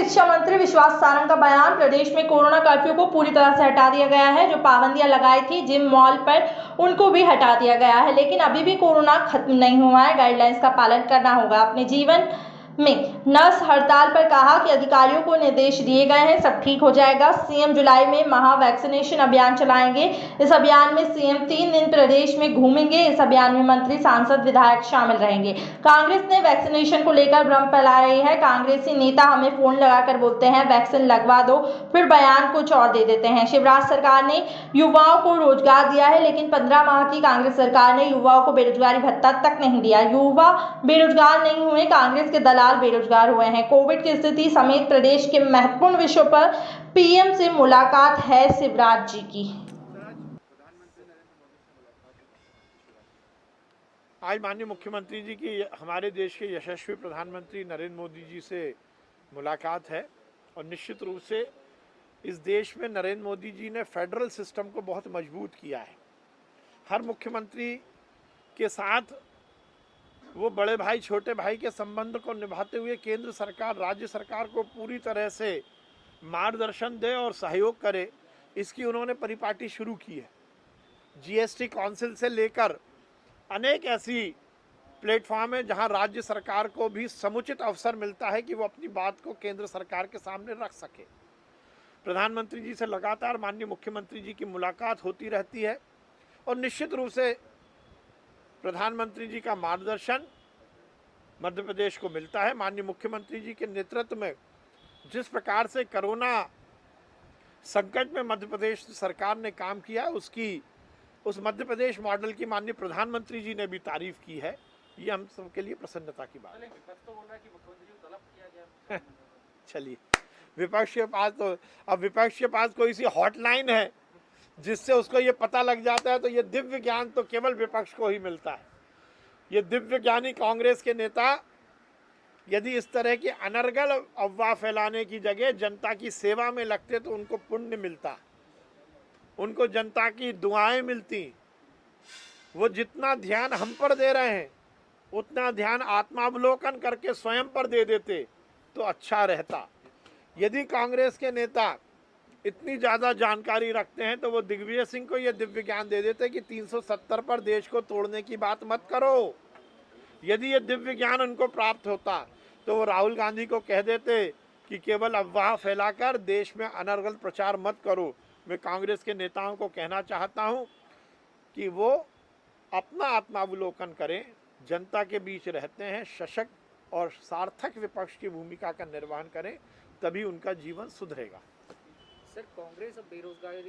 शिक्षा मंत्री विश्वास सारंग का बयान। प्रदेश में कोरोना कर्फ्यू को पूरी तरह से हटा दिया गया है। जो पाबंदियां लगाई थी जिम मॉल पर, उनको भी हटा दिया गया है, लेकिन अभी भी कोरोना खत्म नहीं हुआ है। गाइडलाइंस का पालन करना होगा। अपने जीवन में नर्स हड़ताल पर कहा कि अधिकारियों को निर्देश दिए गए हैं, सब ठीक हो जाएगा। सीएम जुलाई में महा वैक्सीनेशन अभियान चलाएंगे। इस अभियान में सीएम 3 दिन प्रदेश में घूमेंगे। इस अभियान में मंत्री, सांसद, विधायक शामिल रहेंगे। कांग्रेस ने वैक्सीनेशन को लेकर भ्रम फैला रही है। कांग्रेसी नेता हमें फोन लगाकर बोलते हैं वैक्सीन लगवा दो, फिर बयान कुछ और दे देते हैं। शिवराज सरकार ने युवाओं को रोजगार दिया है, लेकिन 15 माह की कांग्रेस सरकार ने युवाओं को बेरोजगारी भत्ता तक नहीं दिया। युवा बेरोजगार नहीं हुए, कांग्रेस के दलाल बेरोजगार हुए हैं। कोविड की स्थिति समेत प्रदेश के महत्वपूर्ण विषयों पर पीएम से मुलाकात है शिवराज जी की। आज माननीय मुख्यमंत्री जी की हमारे देश के यशस्वी प्रधानमंत्री नरेंद्र मोदी जी से मुलाकात है और निश्चित रूप से इस देश में नरेंद्र मोदी जी ने फेडरल सिस्टम को बहुत मजबूत किया है। हर मुख्यमंत्री के साथ वो बड़े भाई छोटे भाई के संबंध को निभाते हुए केंद्र सरकार राज्य सरकार को पूरी तरह से मार्गदर्शन दे और सहयोग करे, इसकी उन्होंने परिपाटी शुरू की है। जीएसटी काउंसिल से लेकर अनेक ऐसी प्लेटफॉर्म है जहां राज्य सरकार को भी समुचित अवसर मिलता है कि वो अपनी बात को केंद्र सरकार के सामने रख सके। प्रधानमंत्री जी से लगातार माननीय मुख्यमंत्री जी की मुलाकात होती रहती है और निश्चित रूप से प्रधानमंत्री जी का मार्गदर्शन मध्य प्रदेश को मिलता है। माननीय मुख्यमंत्री जी के नेतृत्व में जिस प्रकार से कोरोना संकट में मध्य प्रदेश सरकार ने काम किया, उस मध्य प्रदेश मॉडल की माननीय प्रधानमंत्री जी ने भी तारीफ की है। ये हम सबके लिए प्रसन्नता की बात है। चलिए, विपक्ष के पास कोई सी हॉटलाइन है जिससे उसको ये पता लग जाता है, तो ये दिव्य ज्ञान तो केवल विपक्ष को ही मिलता है। ये दिव्य ज्ञानी कांग्रेस के नेता यदि इस तरह की अनर्गल अफवाह फैलाने की जगह जनता की सेवा में लगते तो उनको पुण्य मिलता, उनको जनता की दुआएं मिलती। वो जितना ध्यान हम पर दे रहे हैं उतना ध्यान आत्मावलोकन करके स्वयं पर दे देते तो अच्छा रहता। यदि कांग्रेस के नेता इतनी ज़्यादा जानकारी रखते हैं तो वो दिग्विजय सिंह को ये दिव्य ज्ञान दे देते कि 370 पर देश को तोड़ने की बात मत करो। यदि ये दिव्य ज्ञान उनको प्राप्त होता तो वो राहुल गांधी को कह देते कि केवल अफवाह फैलाकर देश में अनर्गल प्रचार मत करो। मैं कांग्रेस के नेताओं को कहना चाहता हूं कि वो अपना आत्मावलोकन करें, जनता के बीच रहते हैं, सशक्त और सार्थक विपक्ष की भूमिका का निर्वहन करें, तभी उनका जीवन सुधरेगा। सर, कांग्रेस अब बेरोजगारी